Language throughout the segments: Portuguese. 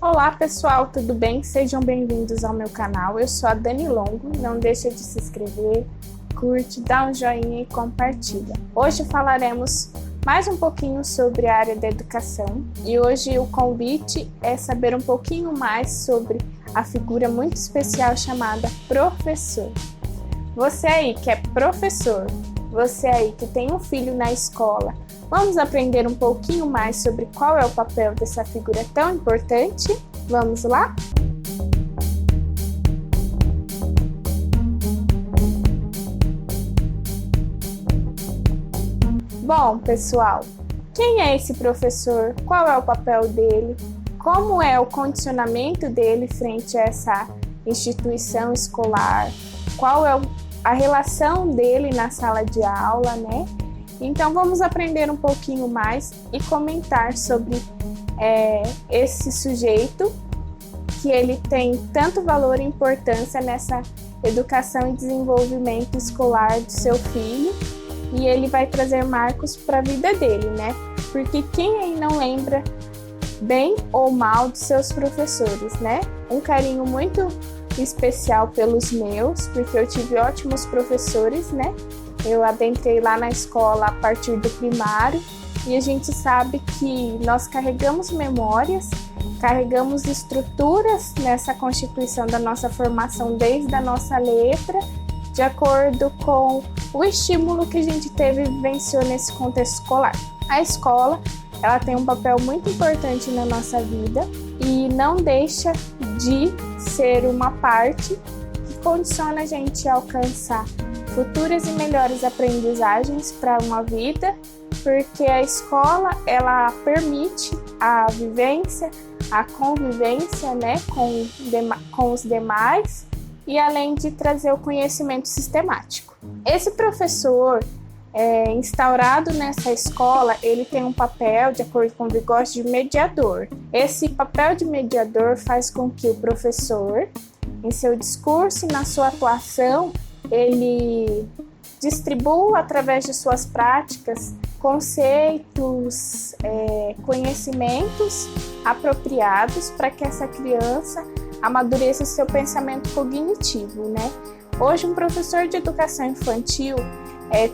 Olá pessoal, tudo bem? Sejam bem-vindos ao meu canal. Eu sou a Dani Longo, não deixa de se inscrever, curte, dá um joinha e compartilha. Hoje falaremos mais um pouquinho sobre a área da educação e hoje o convite é saber um pouquinho mais sobre a figura muito especial chamada professor. Você aí que é professor, você aí que tem um filho na escola, vamos aprender um pouquinho mais sobre qual é o papel dessa figura tão importante? Vamos lá? Bom, pessoal, quem é esse professor? Qual é o papel dele? Como é o condicionamento dele frente a essa instituição escolar? Qual é a relação dele na sala de aula, né? Então vamos aprender um pouquinho mais e comentar sobre esse sujeito que ele tem tanto valor e importância nessa educação e desenvolvimento escolar do seu filho, e ele vai trazer marcos para a vida dele, né? Porque quem aí não lembra bem ou mal dos seus professores, né? Um carinho muito especial pelos meus, porque eu tive ótimos professores, né? Eu adentrei lá na escola a partir do primário e a gente sabe que nós carregamos memórias, carregamos estruturas nessa constituição da nossa formação desde a nossa letra, de acordo com o estímulo que a gente teve e vivenciou nesse contexto escolar. A escola, ela tem um papel muito importante na nossa vida e não deixa de ser uma parte que condiciona a gente a alcançar futuras e melhores aprendizagens para uma vida, porque a escola ela permite a vivência, a convivência, né, com os demais, e além de trazer o conhecimento sistemático. Esse professor instaurado nessa escola, ele tem um papel, de acordo com o Vygotsky, de mediador. Esse papel de mediador faz com que o professor, em seu discurso e na sua atuação, ele distribua através de suas práticas conceitos, conhecimentos apropriados para que essa criança amadureça seu pensamento cognitivo, né? Hoje, um professor de educação infantil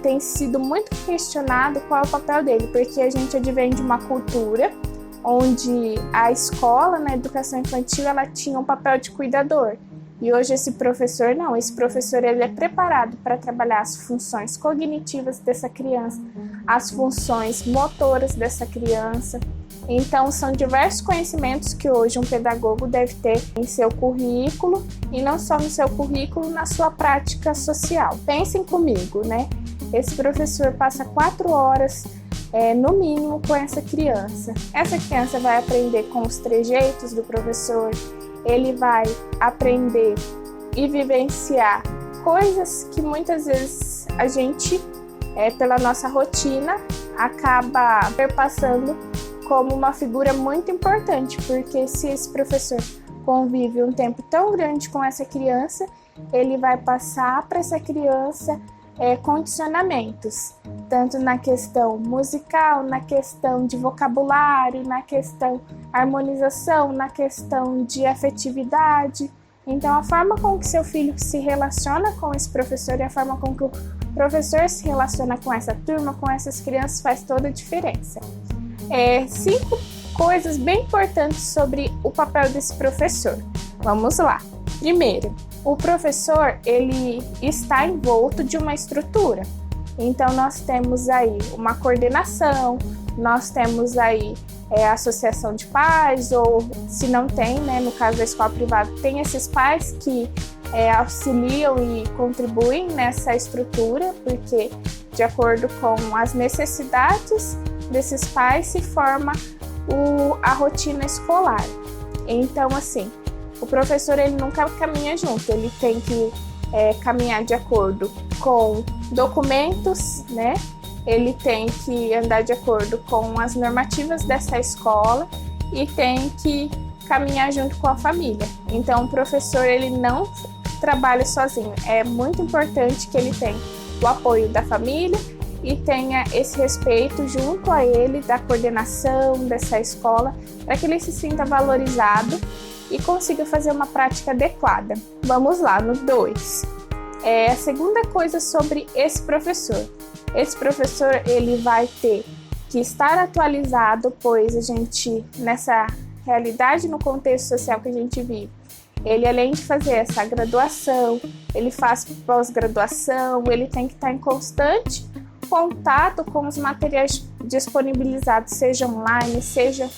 tem sido muito questionado qual é o papel dele, porque a gente advém de uma cultura onde a escola, na educação infantil, ela tinha um papel de cuidador. E hoje esse professor ele é preparado para trabalhar as funções cognitivas dessa criança, as funções motoras dessa criança. Então são diversos conhecimentos que hoje um pedagogo deve ter em seu currículo, e não só no seu currículo, na sua prática social. Pensem comigo, né? Esse professor passa 4 horas no mínimo com essa criança. Essa criança vai aprender com os trejeitos do professor, ele vai aprender e vivenciar coisas que muitas vezes a gente, pela nossa rotina, acaba perpassando como uma figura muito importante, porque se esse professor convive um tempo tão grande com essa criança, ele vai passar para essa criança condicionamentos, tanto na questão musical, na questão de vocabulário, na questão harmonização, na questão de afetividade. Então, a forma com que seu filho se relaciona com esse professor e a forma com que o professor se relaciona com essa turma, com essas crianças, faz toda a diferença. 5 coisas bem importantes sobre o papel desse professor. Vamos lá. Primeiro, o professor ele está envolto de uma estrutura. Então nós temos aí uma coordenação, nós temos aí a associação de pais, ou se não tem, né, no caso da escola privada, tem esses pais que auxiliam e contribuem nessa estrutura, porque de acordo com as necessidades desses pais se forma a rotina escolar. Então, assim, o professor ele nunca caminha junto, ele tem que caminhar de acordo com documentos, né? Ele tem que andar de acordo com as normativas dessa escola e tem que caminhar junto com a família. Então, o professor ele não trabalha sozinho. É muito importante que ele tenha o apoio da família e tenha esse respeito junto a ele, da coordenação dessa escola, para que ele se sinta valorizado e consiga fazer uma prática adequada. Vamos lá, no 2. A segunda coisa sobre esse professor. Esse professor, ele vai ter que estar atualizado, pois a gente, nessa realidade, no contexto social que a gente vive, ele, além de fazer essa graduação, ele faz pós-graduação, ele tem que estar em constante contato com os materiais disponibilizados, seja online, seja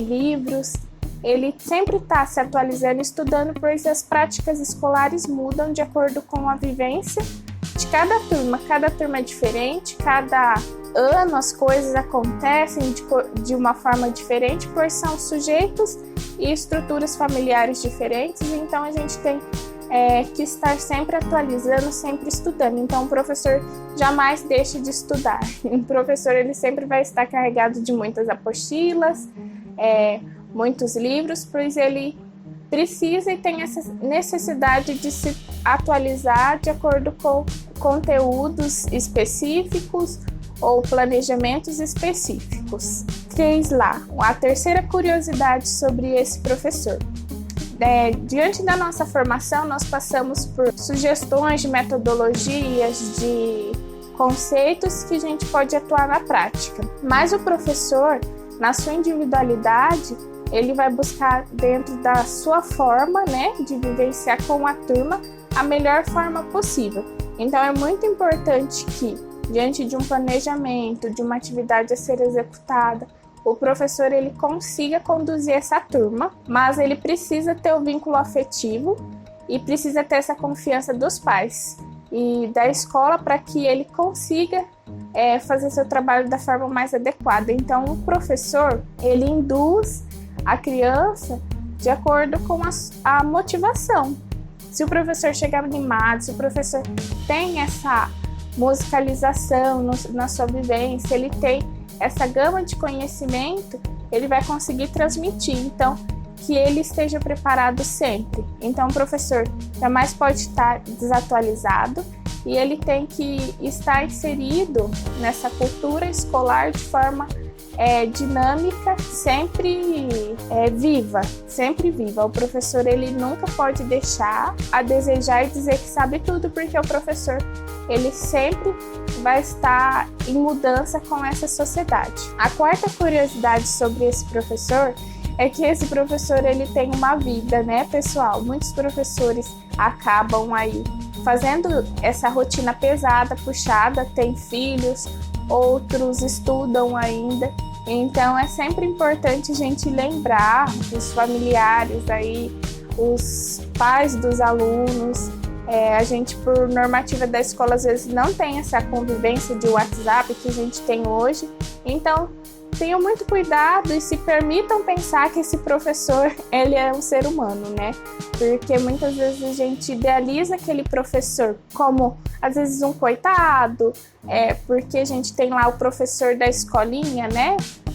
livros. Ele sempre está se atualizando, estudando, pois as práticas escolares mudam de acordo com a vivência de cada turma. Cada turma é diferente, cada ano as coisas acontecem de uma forma diferente, pois são sujeitos e estruturas familiares diferentes, então a gente tem que estar sempre atualizando, sempre estudando. Então o professor jamais deixa de estudar. O professor, ele sempre vai estar carregado de muitas apostilas, muitos livros, pois ele precisa e tem essa necessidade de se atualizar de acordo com conteúdos específicos ou planejamentos específicos. 3 lá, a terceira curiosidade sobre esse professor. Diante da nossa formação, nós passamos por sugestões de metodologias, de conceitos que a gente pode atuar na prática. Mas o professor, na sua individualidade, ele vai buscar dentro da sua forma, de vivenciar com a turma a melhor forma possível. Então é muito importante que, diante de um planejamento, de uma atividade a ser executada, o professor, ele consiga conduzir essa turma, mas ele precisa ter o vínculo afetivo e precisa ter essa confiança dos pais e da escola para que ele consiga fazer seu trabalho da forma mais adequada. Então o professor, ele induz a criança de acordo com a motivação. Se o professor chegar animado, se o professor tem essa musicalização na sua vivência, ele tem essa gama de conhecimento, ele vai conseguir transmitir. Então, que ele esteja preparado sempre. Então, o professor jamais pode estar desatualizado e ele tem que estar inserido nessa cultura escolar de forma dinâmica, sempre viva, sempre viva. O professor, ele nunca pode deixar a desejar e dizer que sabe tudo, porque o professor, ele sempre vai estar em mudança com essa sociedade. A quarta curiosidade sobre esse professor é que esse professor, ele tem uma vida, pessoal? Muitos professores acabam aí fazendo essa rotina pesada, puxada, têm filhos, outros estudam ainda. Então é sempre importante a gente lembrar os familiares aí, os pais dos alunos. A gente, por normativa da escola, às vezes não tem essa convivência de WhatsApp que a gente tem hoje. Então, tenham muito cuidado e se permitam pensar que esse professor, ele é um ser humano, Porque muitas vezes a gente idealiza aquele professor como, às vezes, um coitado, porque a gente tem lá o professor da escolinha,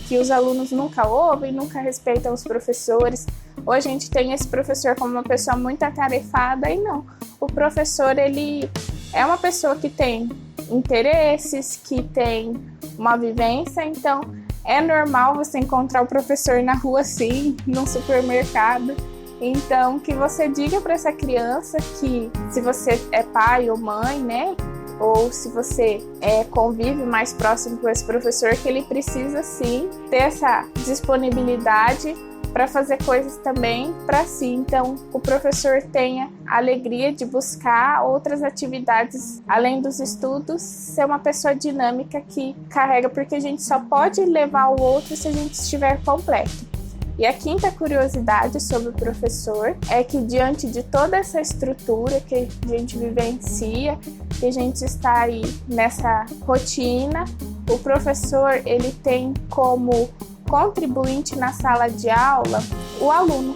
que os alunos nunca ouvem, nunca respeitam os professores. Ou a gente tem esse professor como uma pessoa muito atarefada, e não. O professor, ele é uma pessoa que tem interesses, que tem uma vivência, então é normal você encontrar o professor na rua, sim, num supermercado. Então, que você diga para essa criança que, se você é pai ou mãe, ou se você convive mais próximo com esse professor, que ele precisa, sim, ter essa disponibilidade para fazer coisas também para si. Então, o professor tenha a alegria de buscar outras atividades além dos estudos, ser uma pessoa dinâmica que carrega, porque a gente só pode levar o outro se a gente estiver completo. E a quinta curiosidade sobre o professor é que, diante de toda essa estrutura que a gente vivencia, que a gente está aí nessa rotina, o professor, ele tem como contribuinte na sala de aula o aluno.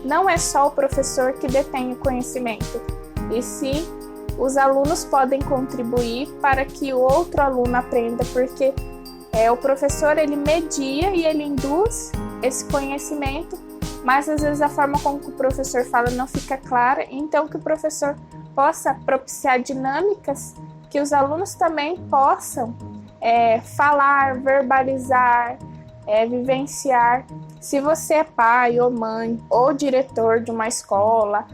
Não é só o professor que detém o conhecimento, e sim os alunos podem contribuir para que o outro aluno aprenda, porque o professor, ele media e ele induz esse conhecimento, mas às vezes a forma como o professor fala não fica clara, então que o professor possa propiciar dinâmicas que os alunos também possam falar, verbalizar, vivenciar. Se você é pai ou mãe ou diretor de uma escola,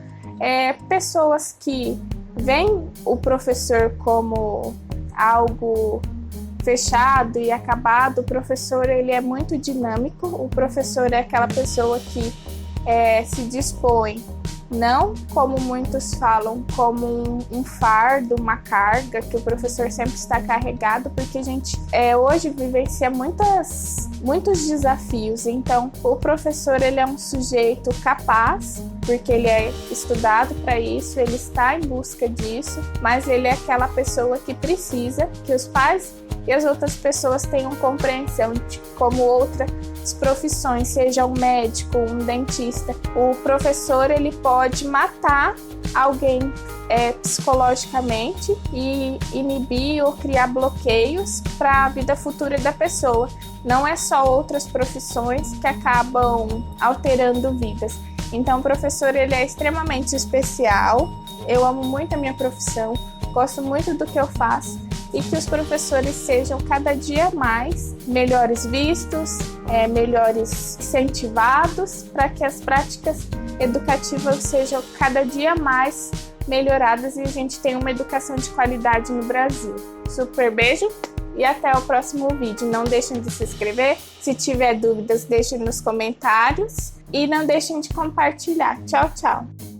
pessoas que veem o professor como algo fechado e acabado, o professor ele é muito dinâmico, o professor é aquela pessoa que se dispõe, não como muitos falam, como um fardo, uma carga, que o professor sempre está carregado, porque a gente hoje vivencia muitos desafios. Então, o professor ele é um sujeito capaz, porque ele é estudado para isso, ele está em busca disso, mas ele é aquela pessoa que precisa que os pais e as outras pessoas tenham compreensão de como outras profissões, seja um médico, um dentista. O professor ele pode matar alguém psicologicamente e inibir ou criar bloqueios para a vida futura da pessoa. Não é só outras profissões que acabam alterando vidas. Então, o professor ele é extremamente especial. Eu amo muito a minha profissão, gosto muito do que eu faço e que os professores sejam cada dia mais melhores vistos, melhores incentivados, para que as práticas educativas sejam cada dia mais melhoradas e a gente tenha uma educação de qualidade no Brasil. Super beijo e até o próximo vídeo. Não deixem de se inscrever, se tiver dúvidas deixem nos comentários e não deixem de compartilhar. Tchau, tchau!